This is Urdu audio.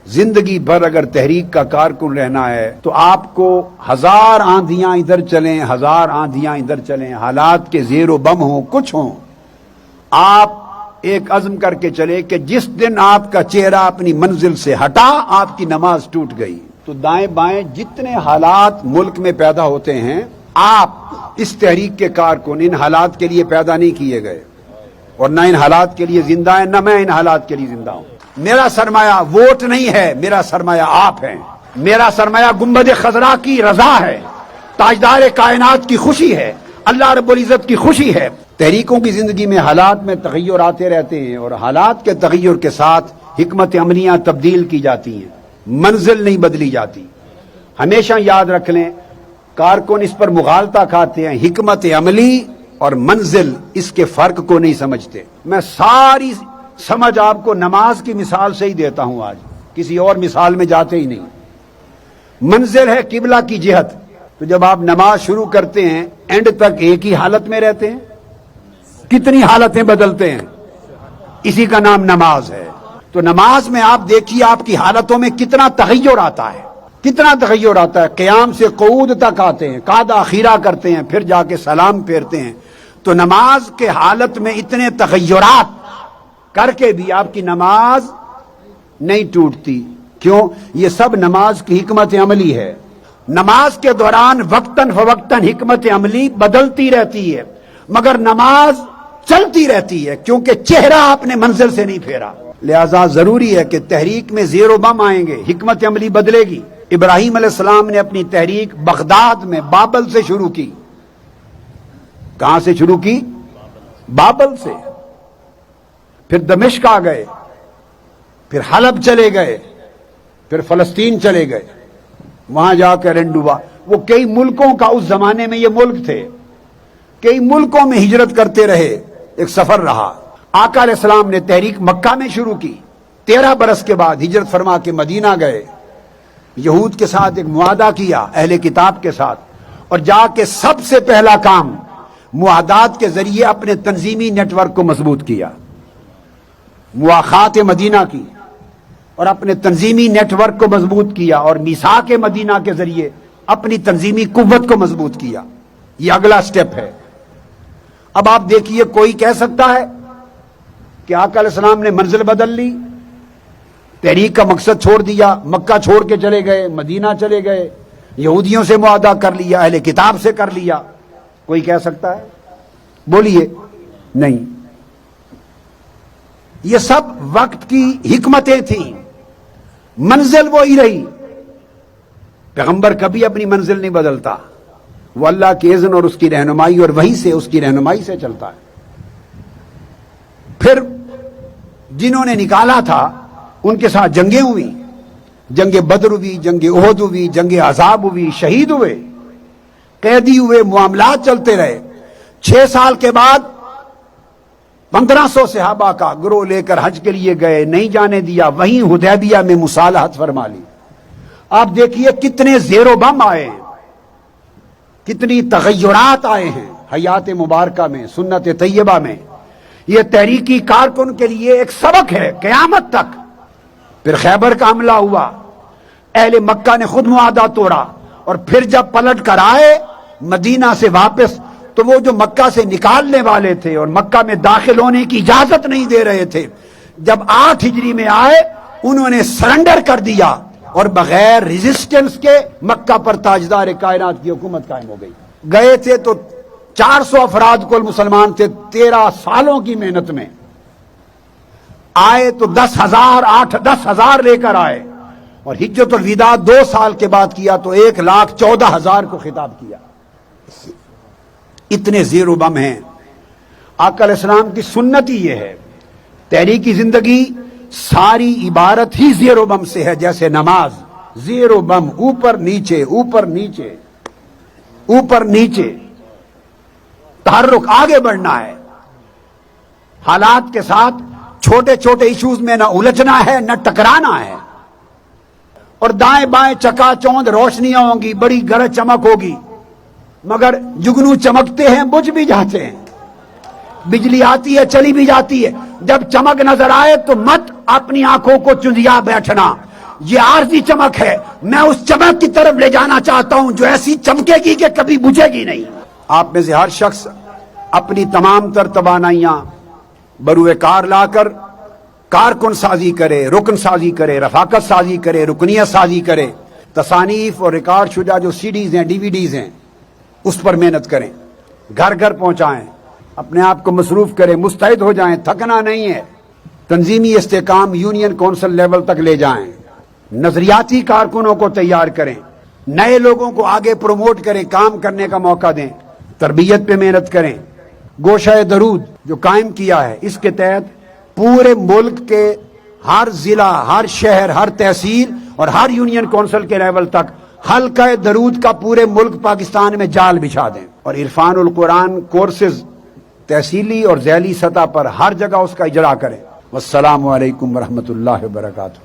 زندگی بھر اگر تحریک کا کارکن رہنا ہے تو آپ کو 1000 آندھیاں ادھر چلیں 1000 آندھیاں ادھر چلیں، حالات کے زیر و بم ہوں کچھ ہوں، آپ ایک عزم کر کے چلے کہ جس دن آپ کا چہرہ اپنی منزل سے ہٹا آپ کی نماز ٹوٹ گئی۔ تو دائیں بائیں جتنے حالات ملک میں پیدا ہوتے ہیں، آپ اس تحریک کے کارکن ان حالات کے لیے پیدا نہیں کیے گئے اور نہ ان حالات کے لیے زندہ ہیں، نہ میں ان حالات کے لیے زندہ ہوں۔ میرا سرمایہ ووٹ نہیں ہے، میرا سرمایہ آپ ہیں۔ میرا سرمایہ گنبد خضرا کی رضا ہے، تاجدار کائنات کی خوشی ہے، اللہ رب العزت کی خوشی ہے۔ تحریکوں کی زندگی میں حالات میں تغیر آتے رہتے ہیں اور حالات کے تغیر کے ساتھ حکمت عملیاں تبدیل کی جاتی ہیں، منزل نہیں بدلی جاتی۔ ہمیشہ یاد رکھ لیں، کارکن اس پر مغالطہ کھاتے ہیں، حکمت عملی اور منزل اس کے فرق کو نہیں سمجھتے۔ میں ساری سمجھ آپ کو نماز کی مثال سے ہی دیتا ہوں، آج کسی اور مثال میں جاتے ہی نہیں۔ منزل ہے قبلہ کی جہت، تو جب آپ نماز شروع کرتے ہیں اینڈ تک ایک ہی حالت میں رہتے ہیں، کتنی حالتیں بدلتے ہیں، اسی کا نام نماز ہے۔ تو نماز میں آپ دیکھیے آپ کی حالتوں میں کتنا تغیر آتا ہے، کتنا تغیر آتا ہے۔ قیام سے قعود تک آتے ہیں، قعدہ خیرہ کرتے ہیں، پھر جا کے سلام پھیرتے ہیں۔ تو نماز کے حالت میں اتنے تغیرات کر کے بھی آپ کی نماز نہیں ٹوٹتی، کیوں؟ یہ سب نماز کی حکمت عملی ہے۔ نماز کے دوران وقتاً فوقتاً حکمت عملی بدلتی رہتی ہے، مگر نماز چلتی رہتی ہے، کیونکہ چہرہ اپنے منزل سے نہیں پھیرا۔ لہذا ضروری ہے کہ تحریک میں زیر و بم آئیں گے، حکمت عملی بدلے گی۔ ابراہیم علیہ السلام نے اپنی تحریک بغداد میں بابل سے شروع کی۔ کہاں سے شروع کی؟ بابل سے۔ پھر دمشق آ گئے، پھر حلب چلے گئے، پھر فلسطین چلے گئے، وہاں جا کر اینڈ ہوا۔ وہ کئی ملکوں کا، اس زمانے میں یہ ملک تھے، کئی ملکوں میں ہجرت کرتے رہے، ایک سفر رہا۔ آقا علیہ السلام نے تحریک مکہ میں شروع کی، 13 برس کے بعد ہجرت فرما کے مدینہ گئے، یہود کے ساتھ ایک معاہدہ کیا، اہل کتاب کے ساتھ، اور جا کے سب سے پہلا کام معاہدات کے ذریعے اپنے تنظیمی نیٹ ورک کو مضبوط کیا، مواخات مدینہ کی اور اپنے تنظیمی نیٹ ورک کو مضبوط کیا، اور میثاق مدینہ کے ذریعے اپنی تنظیمی قوت کو مضبوط کیا۔ یہ اگلا سٹیپ ہے۔ اب آپ دیکھیے، کوئی کہہ سکتا ہے کہ آقا علیہ السلام نے منزل بدل لی، تحریک کا مقصد چھوڑ دیا، مکہ چھوڑ کے چلے گئے، مدینہ چلے گئے، یہودیوں سے معاہدہ کر لیا، اہل کتاب سے کر لیا؟ کوئی کہہ سکتا ہے؟ بولیے۔ نہیں، یہ سب وقت کی حکمتیں تھیں، منزل وہی رہی۔ پیغمبر کبھی اپنی منزل نہیں بدلتا، وہ اللہ کے اذن اور اس کی رہنمائی اور وحی سے، اس کی رہنمائی سے چلتا ہے۔ پھر جنہوں نے نکالا تھا ان کے ساتھ جنگیں ہوئی، جنگ بدر ہوئی، جنگ احد ہوئی، جنگ احزاب ہوئی، شہید ہوئے، قیدی ہوئے، معاملات چلتے رہے۔ 6 سال کے بعد 1500 صحابہ کا گروہ لے کر حج کے لیے گئے، نہیں جانے دیا، وہیں حدیبیہ میں مصالحت فرما لی۔ آپ دیکھیے کتنے زیر و بم آئے ہیں، کتنی تغیرات آئے ہیں حیات مبارکہ میں، سنت طیبہ میں۔ یہ تحریکی کارکن کے لیے ایک سبق ہے قیامت تک۔ پھر خیبر کا حملہ ہوا، اہل مکہ نے خود معاہدہ توڑا، اور پھر جب پلٹ کر آئے مدینہ سے واپس، تو وہ جو مکہ سے نکالنے والے تھے اور مکہ میں داخل ہونے کی اجازت نہیں دے رہے تھے، جب 8 ہجری میں آئے انہوں نے سرنڈر کر دیا اور بغیر ریزسٹنس کے مکہ پر تاجدار کائنات کی حکومت قائم ہو گئی۔ گئے تھے تو 400 افراد کل مسلمان تھے، 13 سالوں کی محنت میں آئے تو 10,000 لے کر آئے، اور حجت الوداع 2 سال کے بعد کیا تو 1,14,000 کو خطاب کیا۔ اتنے زیر و بم ہیں۔ آقا علیہ السلام کی سنت ہی یہ ہے، تحریکی زندگی ساری عبارت ہی زیر و بم سے ہے، جیسے نماز زیر و بم، اوپر نیچے اوپر نیچے اوپر نیچے، تحرک، آگے بڑھنا ہے حالات کے ساتھ۔ چھوٹے چھوٹے ایشوز میں نہ الجھنا ہے نہ ٹکرانا ہے، اور دائیں بائیں چکا چوند روشنیاں ہوں گی، بڑی گرج چمک ہوگی، مگر جگنو چمکتے ہیں بجھ بھی جاتے ہیں، بجلی آتی ہے چلی بھی جاتی ہے۔ جب چمک نظر آئے تو مت اپنی آنکھوں کو چندیا بیٹھنا، یہ عارضی چمک ہے، میں اس چمک کی طرف لے جانا چاہتا ہوں جو ایسی چمکے گی کہ کبھی بجھے گی نہیں۔ آپ میں سے ہر شخص اپنی تمام تر توانائیاں بروئے کار لا کر کارکن سازی کرے، رکن سازی کرے، رفاقت سازی کرے، رکنیت سازی کرے، تصانیف اور ریکارڈ شدہ جو سی ڈیز ہیں، ڈی وی ڈیز ہیں، اس پر محنت کریں، گھر گھر پہنچائیں، اپنے آپ کو مصروف کریں، مستعد ہو جائیں، تھکنا نہیں ہے، تنظیمی استحکام یونین کونسل لیول تک لے جائیں، نظریاتی کارکنوں کو تیار کریں، نئے لوگوں کو آگے پروموٹ کریں، کام کرنے کا موقع دیں، تربیت پہ محنت کریں۔ گوشہ درود جو قائم کیا ہے، اس کے تحت پورے ملک کے ہر ضلع، ہر شہر، ہر تحصیل اور ہر یونین کونسل کے لیول تک حلقہ درود کا پورے ملک پاکستان میں جال بچھا دیں، اور عرفان القرآن کورسز تحصیلی اور ذیلی سطح پر ہر جگہ اس کا اجرا کریں۔ والسلام علیکم ورحمۃ اللہ وبرکاتہ۔